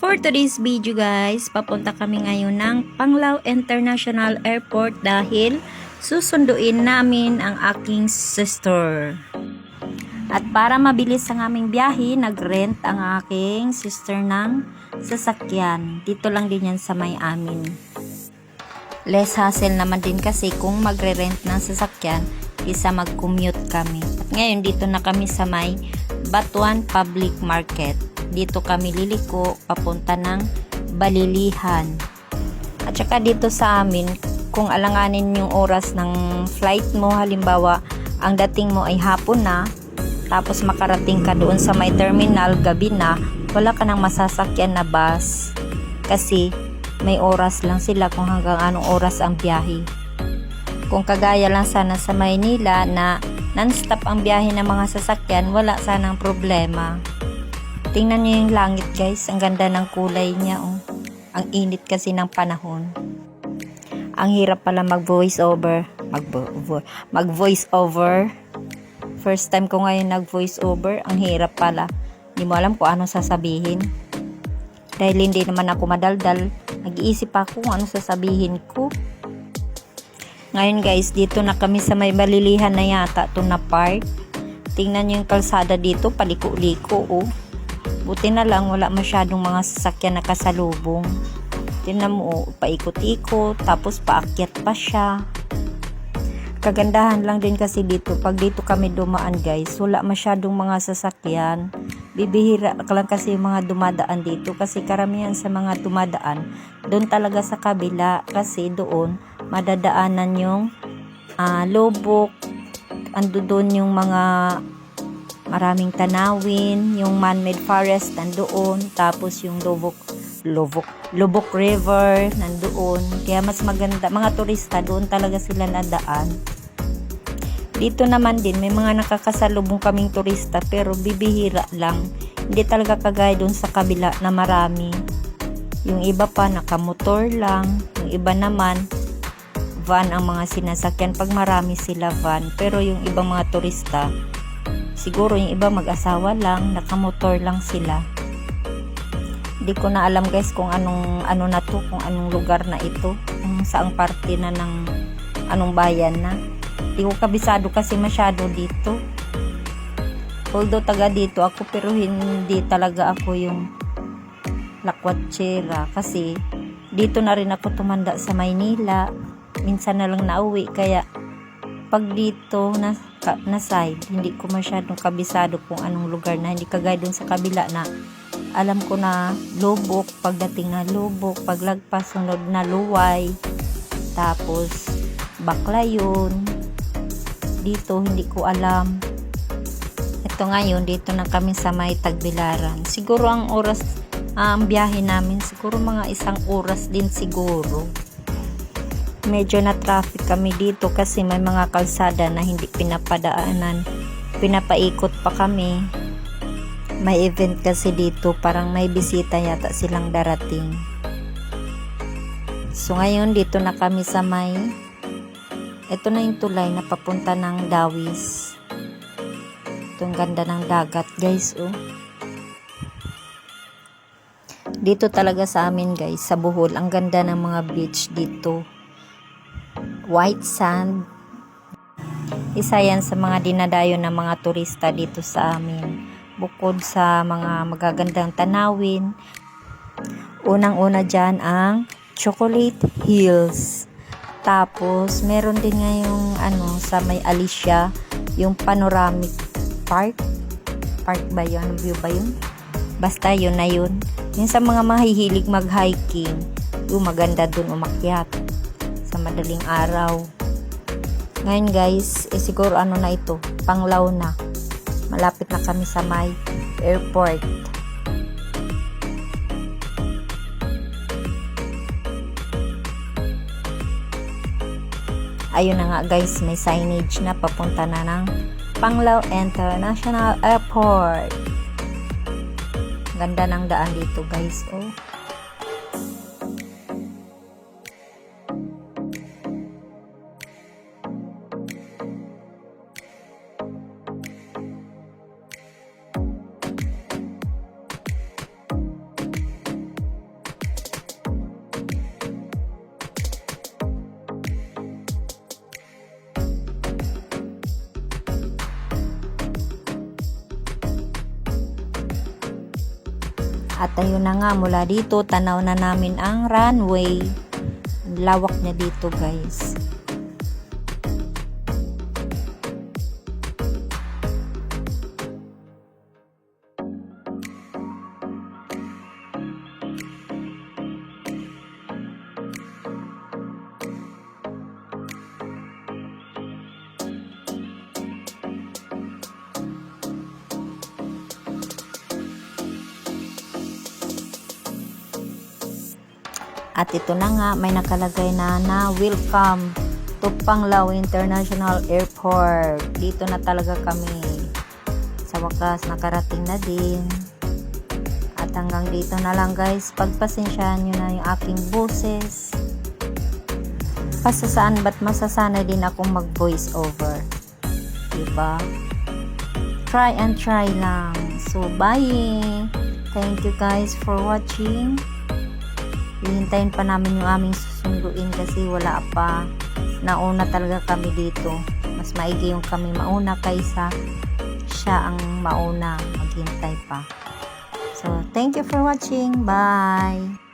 For today's video guys, papunta kami ngayon ng Panglao International Airport dahil susunduin namin ang aking sister. At para mabilis ang aming biyahe, nag-rent ang aking sister ng sasakyan. Dito lang din yan sa may amin. Less hassle naman din kasi kung magre-rent ng sasakyan, isa mag-commute kami. At ngayon dito na kami sa may Batuan Public Market. Dito kami liliko papunta ng Balilihan. At saka dito sa amin, kung alanganin yung oras ng flight mo, halimbawa ang dating mo ay hapon na, tapos makarating ka doon sa may terminal gabi na, wala ka nang masasakyan na bus kasi may oras lang sila kung hanggang anong oras ang biyahe. Kung kagaya lang sana sa Maynila na non-stop ang biyahe ng mga sasakyan, wala sanang problema. Tingnan niyo yung langit guys, ang ganda ng kulay niya oh. Ang init kasi ng panahon. Ang hirap pala mag-voice over. Mag-voice over. First time ko ngayon nag-voice over, ang hirap pala. Hindi mo alam kung ano sasabihin. Dahil hindi naman ako madaldal, nag-iisip ako kung ano sasabihin ko. Ngayon guys, dito na kami sa may Balilihan na yata ito na park. Tingnan niyo yung kalsada dito, paliko-liko oh. Buti na lang wala masyadong mga sasakyan na kasalubong. Tingnan mo, paikot-ikot, tapos paakyat pa siya. Kagandahan lang din kasi dito, pag dito kami dumaan guys, wala masyadong mga sasakyan. Bibihira lang kasi yung mga dumadaan dito kasi karamihan sa mga dumadaan, doon talaga sa kabila kasi doon madadaanan yung lubok, ando doon yung mga maraming tanawin, yung man-made forest nandoon, tapos yung Lubok River nandoon. Kaya mas maganda, mga turista doon talaga sila nadaan. Dito naman din may mga nakakasalubong kaming turista pero bibihira lang. Hindi talaga kagaya doon sa kabila na marami. Yung iba pa nakamotor lang, yung iba naman van ang mga sinasakyan pag marami sila van. Pero yung ibang mga turista, siguro yung iba mag-asawa lang, nakamotor lang sila. Hindi ko na alam guys kung anong na to, kung anong lugar na ito, kung saang parte na ng anong bayan na. Hindi ko kabisado kasi masyado dito. Although taga dito ako pero hindi talaga ako yung lakwatsera kasi dito na rin ako tumanda sa Maynila. Minsan na lang nauwi kaya pag dito na side, hindi ko masyadong kabisado kung anong lugar na, hindi kagaya dun sa kabila na alam ko na Lubok, pagdating na Lubok, paglagpas sunod na Luway, tapos Baclayon. Dito hindi ko alam. Ito ngayon, dito na kami sa may Tagbilaran. Siguro ang oras, ang biyahe namin, siguro mga 1 oras din siguro. Medyo na traffic kami dito kasi may mga kalsada na hindi pinapadaanan, pinapaikot pa kami. May event kasi dito, parang may bisita yata silang darating. So ngayon dito na kami sa may, ito na yung tulay na papunta ng Dawis. Itong ganda ng dagat guys oh. Dito talaga sa amin guys, sa Bohol, ang ganda ng mga beach dito. White sand. Isa yan sa mga dinadayo ng mga turista dito sa amin. Bukod sa mga magagandang tanawin, unang-una dyan ang Chocolate Hills. Tapos meron din ngayong sa may Alicia, yung panoramic park ba yun? Ano view ba yun? Basta yun na yun. Yung sa mga mahihilig mag-hiking, yung maganda dun umakyat sa madaling araw. Ngayon guys, siguro na ito, Panglao na. Malapit na kami sa may airport. Ayun na nga guys, may signage na papunta na ng Panglao International Airport. Ganda ng daan dito guys oh. At ayun na nga, mula dito, tanaw na namin ang runway. Lawak niya dito, guys. At ito na nga, may nakalagay na welcome to Panglao International Airport. Dito na talaga kami. Sa wakas, nakarating na din. At hanggang dito na lang, guys. Pagpasensyahan nyo na yung aking boses. Pasasaan ba't masasanay din akong mag-voice over. Diba? Try and try lang. So, bye! Thank you guys for watching. Hihintayin pa namin yung aming susunduin kasi wala pa. Nauna talaga kami dito. Mas maigi yung kami mauna kaysa siya ang mauna maghintay pa. So, thank you for watching. Bye!